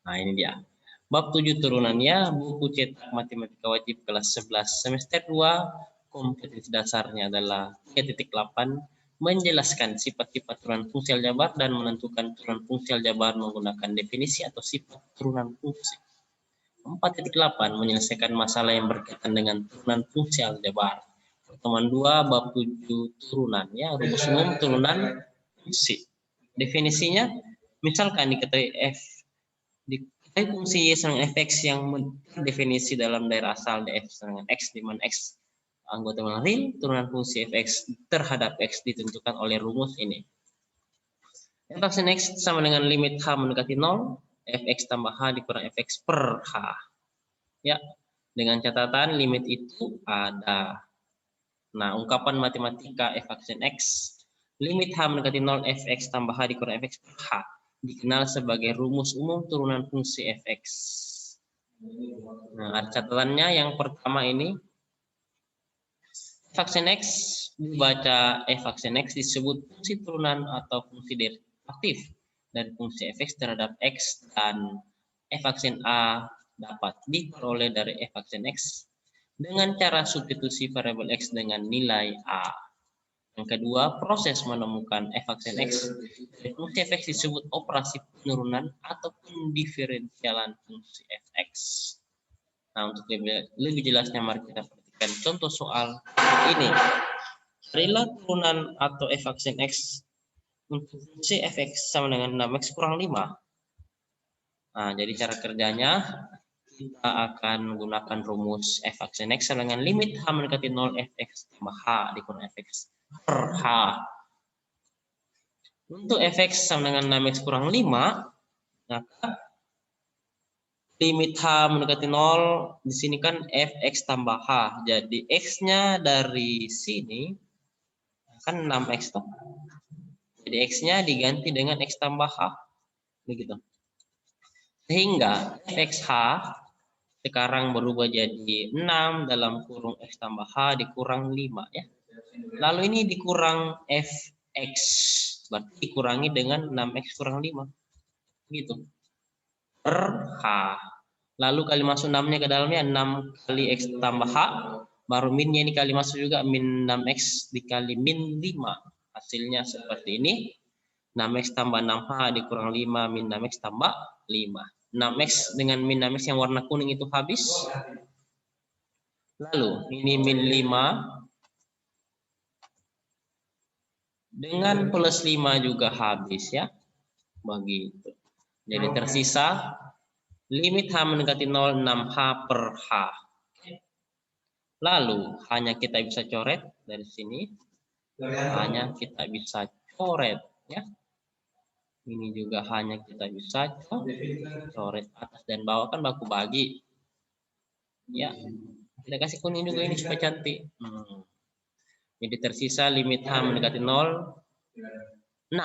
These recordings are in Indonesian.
Nah, ini dia. Bab 7 turunannya, buku cetak matematika wajib kelas 11 semester 2, kompetensi dasarnya adalah 3.8, menjelaskan sifat-sifat turunan fungsi aljabar dan menentukan turunan fungsi aljabar menggunakan definisi atau sifat turunan fungsi. 4.8, menyelesaikan masalah yang berkaitan dengan turunan fungsi aljabar. Pertemuan 2, bab 7 turunannya, rumus umum turunan fungsi. Definisinya, misalkan diketahui fungsi y sama fx yang definisi dalam daerah asal df sama x di mana x anggota real, turunan fungsi fx terhadap x ditentukan oleh rumus ini. F x sama dengan limit h mendekati 0, fx tambah h dikurang fx per h. Ya, dengan catatan limit itu ada. Nah, ungkapan matematika f x, limit h mendekati 0, fx tambah h dikurang fx per h dikenal sebagai rumus umum turunan fungsi fx. Nah, catatannya yang pertama ini, f x dibaca f x disebut fungsi turunan atau fungsi derivatif dari fungsi fx terhadap x, dan f a dapat diperoleh dari f x dengan cara substitusi variabel x dengan nilai a. Yang kedua, proses menemukan f x dari fungsi fx disebut operasi penurunan atau pendiferensialan fungsi fx. Nah, untuk lebih jelasnya mari kita perhatikan contoh soal ini. Carilah turunan atau f x untuk fungsi fx sama dengan 6x kurang 5. Nah, jadi cara kerjanya kita akan menggunakan rumus f x sama dengan limit h mendekati 0, fx tambah h dikurang fx per h. Untuk fx sama dengan 6x kurang 5, maka limit h mendekati 0 di sini kan fx tambah h. Jadi x-nya dari sini kan 6x toh. Jadi x-nya diganti dengan x tambah h. Begitu. Sehingga fxh sekarang berubah jadi 6 dalam kurung x tambah h dikurang 5 ya. Lalu ini dikurang fx, berarti dikurangi dengan 6x kurang 5. Gitu. Per h. Lalu kali masuk 6-nya ke dalamnya, 6 kali x tambah h, baru minnya ini kali masuk juga, min 6x dikali min 5. Hasilnya seperti ini. 6x tambah 6h dikurang 5 min 6x tambah 5. 6x dengan min 6x yang warna kuning itu habis. Lalu ini min 5 dengan plus 5 juga habis ya. Begitu. Jadi tersisa limit h mendekati 0, 6h per h. Lalu hanya kita bisa coret dari sini. Hanya kita bisa coret ya. Ini juga hanya kita bisa coret atas dan bawah kan baku bagi. Ya. Kita kasih kuning juga ini supaya cantik. Jadi tersisa limit h mendekati 0, 6.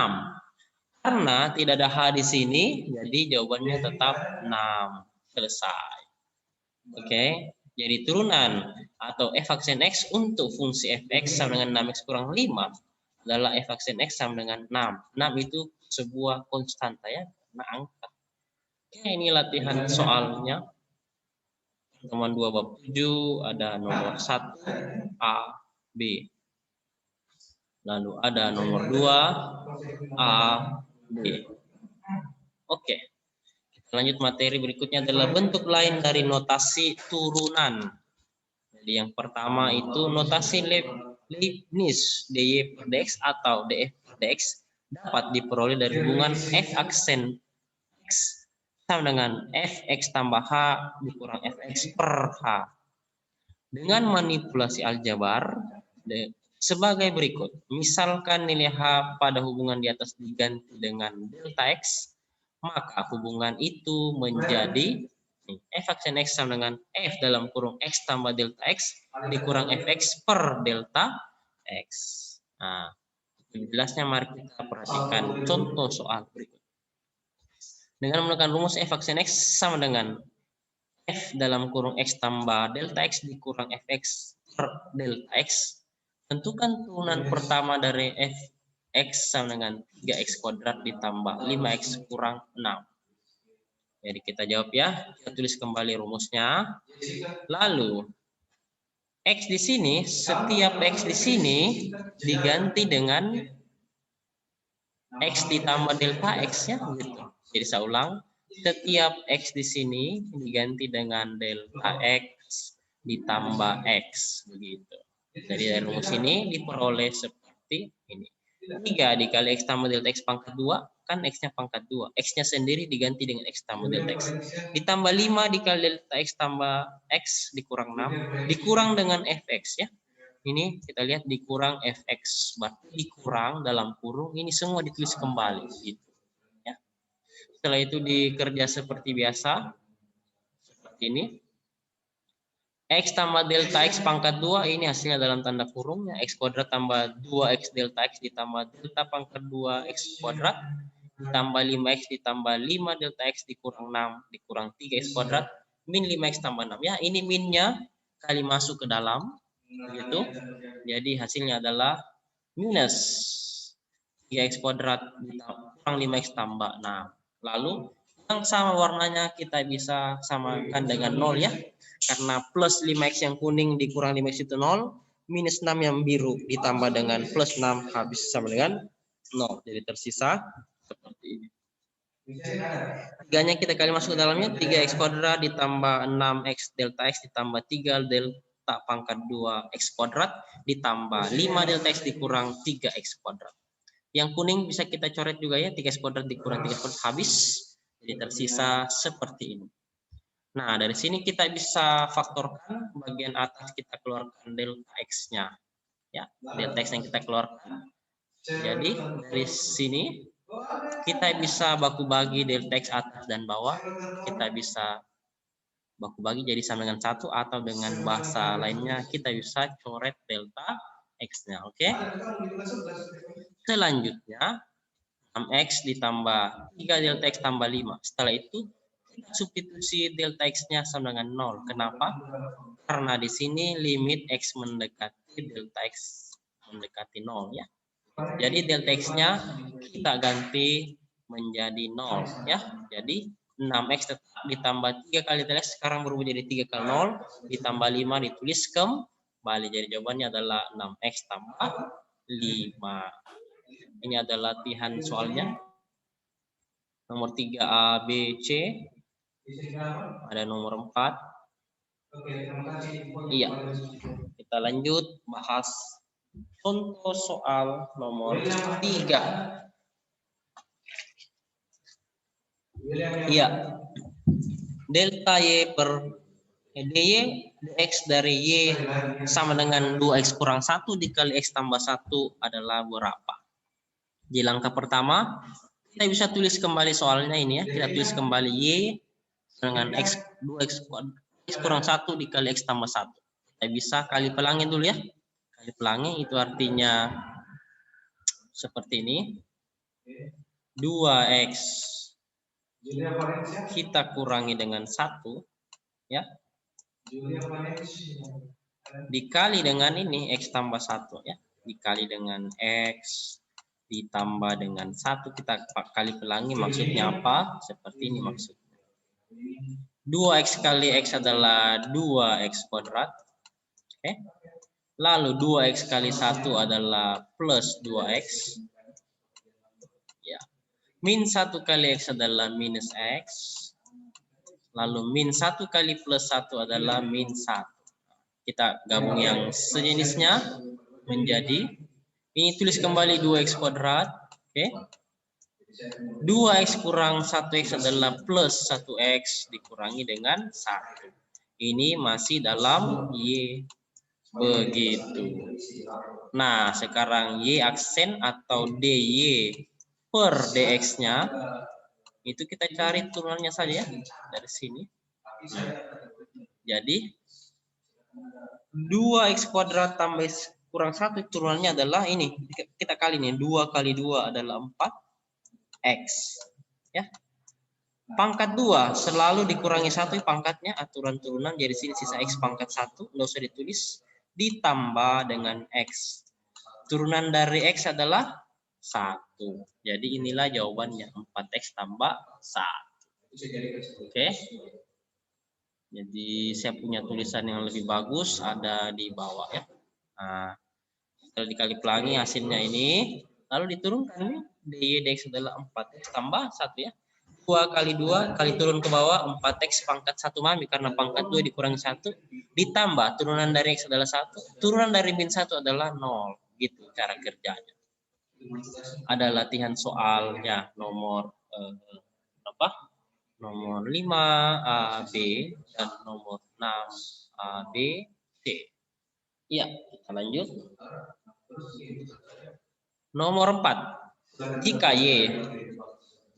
Karena tidak ada h di sini, jadi jawabannya tetap 6. Selesai. Oke. Jadi turunan atau f x untuk fungsi fx sama dengan 6x kurang 5 adalah f x sama dengan 6. 6 itu sebuah konstanta ya, karena angka. Oke, ini latihan soalnya. Pertemuan 2 bab 7 ada nomor 1 A, B. Lalu ada nomor 2 A, B. Oke. Kita lanjut materi berikutnya adalah bentuk lain dari notasi turunan. Jadi yang pertama itu notasi Leibniz, dy per dx atau df per dx dapat diperoleh dari hubungan f aksen x sama dengan fx tambah h dikurang fx per h. Dengan manipulasi aljabar sebagai berikut. Misalkan nilai h pada hubungan di atas diganti dengan delta x, maka hubungan itu menjadi f aksen x sama dengan f dalam kurung x tambah delta x dikurang fx per delta x. Nah, jelasnya mari kita perhatikan contoh soal berikut. Dengan menggunakan rumus f aksen x sama dengan f dalam kurung x tambah delta x dikurang fx per delta x, tentukan turunan pertama dari fx sama dengan 3x kuadrat ditambah 5x kurang 6. Jadi kita jawab ya, kita tulis kembali rumusnya. Lalu X di sini, setiap X di sini diganti dengan X ditambah delta X ya, gitu. Jadi saya ulang, setiap X di sini diganti dengan delta X ditambah X, begitu. Jadi dari rumus ini diperoleh seperti ini. 3 dikali X tambah delta X pangkat 2, kan X-nya pangkat 2. X-nya sendiri diganti dengan X tambah delta X. Ditambah 5 dikali delta X tambah X dikurang 6, dikurang dengan Fx ya. Ini kita lihat dikurang Fx, berarti dikurang dalam kurung, ini semua ditulis kembali. Gitu. Ya. Setelah itu dikerja seperti biasa, seperti ini. X tambah delta X pangkat 2, ini hasilnya dalam tanda kurungnya. X kuadrat tambah 2X delta X ditambah delta pangkat 2 X kuadrat. Ditambah 5X ditambah 5 delta X dikurang 6, dikurang 3X kuadrat. Min 5X tambah 6. Ya, ini minnya kali masuk ke dalam. Begitu. Jadi hasilnya adalah minus 3X kuadrat kurang 5X tambah 6. Lalu yang sama warnanya kita bisa samakan dengan 0 ya. Karena plus 5X yang kuning dikurang 5X itu 0. Minus 6 yang biru ditambah dengan plus 6 habis sama dengan 0. Jadi tersisa seperti ini. 3-nya kita kali masuk ke dalamnya. 3X kuadrat ditambah 6X delta X ditambah 3 delta pangkat 2 X kuadrat ditambah 5 delta X dikurang 3X kuadrat. Yang kuning bisa kita coret juga ya. 3X kuadrat dikurang 3X kuadrat habis. Jadi tersisa seperti ini. Nah, dari sini kita bisa faktorkan bagian atas kita keluarkan delta X-nya. Ya, delta X yang kita keluarkan. Jadi, dari sini kita bisa baku bagi delta X atas dan bawah. Kita bisa baku bagi jadi sama dengan 1 atau dengan bahasa lainnya kita bisa coret delta X-nya. Oke. Selanjutnya, 6X ditambah 3 delta X tambah 5. Setelah itu, substitusi delta X-nya sama dengan 0. Kenapa? Karena di sini limit X mendekati delta X mendekati 0 ya. Jadi delta X-nya kita ganti menjadi 0 ya. Jadi 6X tetap ditambah 3 kali delta X sekarang berubah jadi 3 kali 0 ditambah 5 ditulis kembali. Jadi jawabannya adalah 6X tambah 5. Ini adalah latihan soalnya. Nomor 3 A, B, C. Ada nomor 4. Iya. Kita lanjut bahas contoh soal nomor 3. Iya. Delta Y per dy dx dari Y sama dengan 2X kurang 1 dikali X tambah 1 adalah berapa? Di langkah pertama, kita bisa tulis kembali soalnya ini ya. Kita tulis kembali Y dengan X 2X kurang 1 dikali X tambah 1. Kita bisa kali pelangi dulu ya. Kali pelangi itu artinya seperti ini. 2X kita kurangi dengan 1 ya. Dikali dengan ini X tambah 1 ya. Dikali dengan X ditambah dengan 1 kita kali pelangi, maksudnya apa? Seperti ini maksudnya. 2X kali X adalah 2X kuadrat. Oke. Lalu 2X kali 1 adalah plus 2X. Ya. Min 1 kali X adalah minus X. Lalu min 1 kali plus 1 adalah min 1. Kita gabung yang sejenisnya menjadi, ini tulis kembali 2X kuadrat. Oke. 2X kurang 1X adalah plus 1X dikurangi dengan 1. Ini masih dalam Y. Begitu. Nah, sekarang Y aksen atau DY per DX-nya, itu kita cari turunannya saja ya, dari sini. Jadi, 2X kuadrat tambah kurang 1 turunannya adalah ini. Kita kali nih, 2 kali 2 adalah 4X. Ya. Pangkat 2 selalu dikurangi 1 pangkatnya, aturan turunan, jadi sini sisa X pangkat 1, nggak usah ditulis, ditambah dengan X. Turunan dari X adalah 1. Jadi inilah jawabannya, 4X tambah 1. Oke. Jadi saya punya tulisan yang lebih bagus ada di bawah ya. Nah, setelah dikali pelangi hasilnya ini, lalu diturunkan nih. DY dx adalah 4x tambah 1 ya. 2 kali 2 kali turun ke bawah 4x pangkat 1 mami karena pangkat 2 dikurangi 1 ditambah turunan dari x adalah 1, turunan dari min 1 adalah 0. Gitu cara kerjanya. Ada latihan soalnya nomor apa? Nomor 5 A, B, dan nomor 6 A, B, C. Iya, kita lanjut. Nomor 4. Jika Y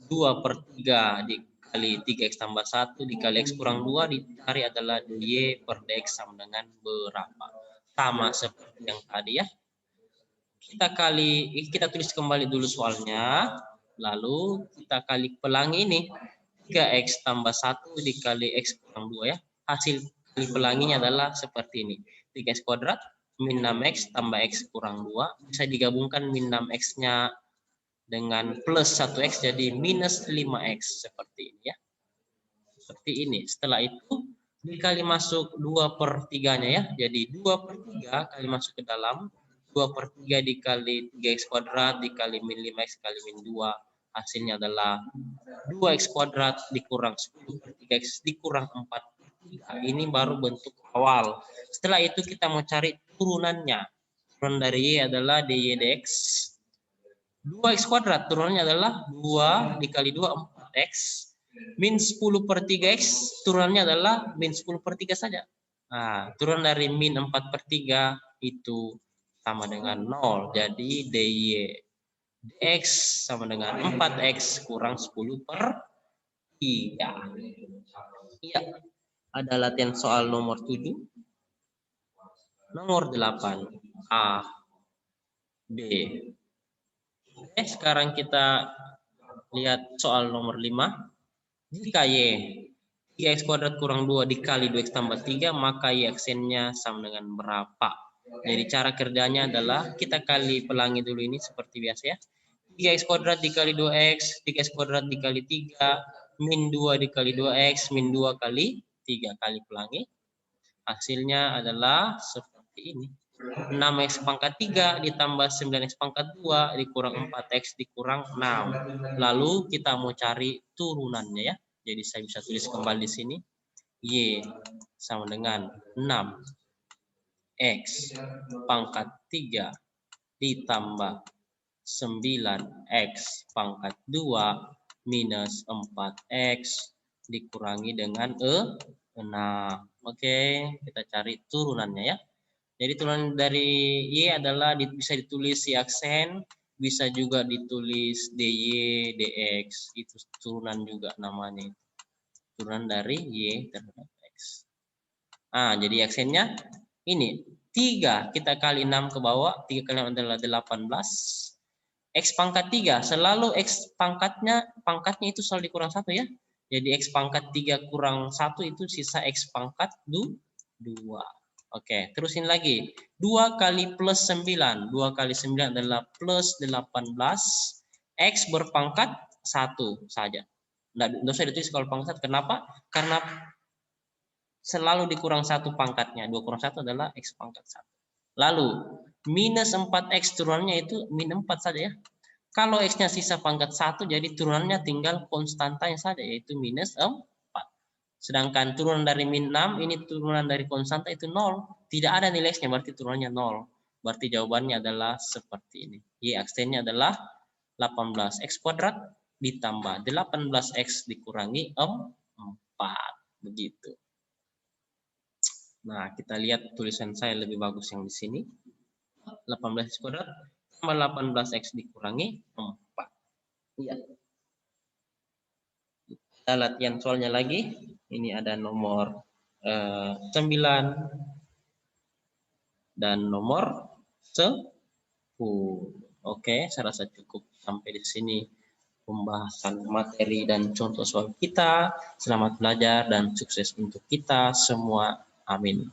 2/3 dikali 3x tambah 1 dikali x kurang 2 dicari adalah Y per dx sama dengan berapa? Sama seperti yang tadi ya. Kita tulis kembali dulu soalnya. Lalu kita kali pelangi ini. 3x tambah 1 dikali x kurang 2 ya. Hasil kali pelanginya adalah seperti ini. 3x kuadrat min 6x tambah x kurang 2. Bisa digabungkan min 6x-nya dengan plus 1x jadi minus 5x. Seperti ini ya. Seperti ini. Setelah itu dikali masuk 2/3-nya ya. Jadi 2/3 kali masuk ke dalam. 2/3 dikali 3x kuadrat dikali min 5x kali min 2. Hasilnya adalah 2x kuadrat dikurang 10/3x dikurang 4/3. Ini baru bentuk awal. Setelah itu kita mau cari turunannya. Turunan dari Y adalah dy dx. 2x kuadrat turunannya adalah 2 dikali 2 4x. Min 10/3x turunannya adalah min 10/3 saja. Nah, turunan dari min 4/3 itu sama dengan 0. Jadi dy dx sama dengan 4x kurang 10/3. Iya. Ada latihan soal nomor 7. Nomor 8. A. B. Oke, sekarang kita lihat soal nomor 5. Jika Y 3x kuadrat kurang 2 dikali 2x tambah 3, maka Y aksennya sama dengan berapa? Jadi cara kerjanya adalah kita kali pelangi dulu ini seperti biasa ya. 3x kuadrat dikali 2x, 3x kuadrat dikali 3, min 2 dikali 2x, min 2 kali 3 kali pelangi. Hasilnya adalah seperti ini. 6x pangkat 3 ditambah 9x pangkat 2 dikurang 4x dikurang 6. Lalu kita mau cari turunannya ya. Jadi saya bisa tulis kembali di sini. Y sama dengan 6x pangkat 3 ditambah 9x pangkat 2 minus 4x dikurangi dengan 6. Oke, kita cari turunannya ya. Jadi turunan dari Y adalah bisa ditulis Y aksen, bisa juga ditulis dy dx. Itu turunan juga namanya. Turunan dari Y terhadap X. Ah, jadi aksennya ini 3 kita kali 6 ke bawah, 3 kali 6 adalah 18. X pangkat 3, selalu X pangkatnya itu selalu dikurang 1 ya. Jadi X pangkat 3 kurang 1 itu sisa X pangkat 2. Oke, terusin lagi. 2 kali plus 9. 2 kali 9 adalah plus 18. X berpangkat 1 saja. Nggak usah ditulis kalau pangkat 1. Kenapa? Karena selalu dikurang 1 pangkatnya. 2 kurang 1 adalah X pangkat 1. Lalu, minus 4X turunannya itu min 4 saja ya. Kalau X-nya sisa pangkat 1, jadi turunannya tinggal konstantanya saja, yaitu minus 4. Sedangkan turunan dari min 6, ini turunan dari konstanta itu 0. Tidak ada nilai X-nya, berarti turunannya 0. Berarti jawabannya adalah seperti ini. Y aksennya adalah 18X kuadrat ditambah 18X dikurangi 4. Begitu. Nah, kita lihat tulisan saya lebih bagus yang di sini. 18X kuadrat tambah 18X dikurangi 4. Iya. Kita latihan soalnya lagi. Ini ada nomor 9 dan nomor 10. Oke, saya rasa cukup sampai di sini pembahasan materi dan contoh soal kita. Selamat belajar dan sukses untuk kita semua. Amin.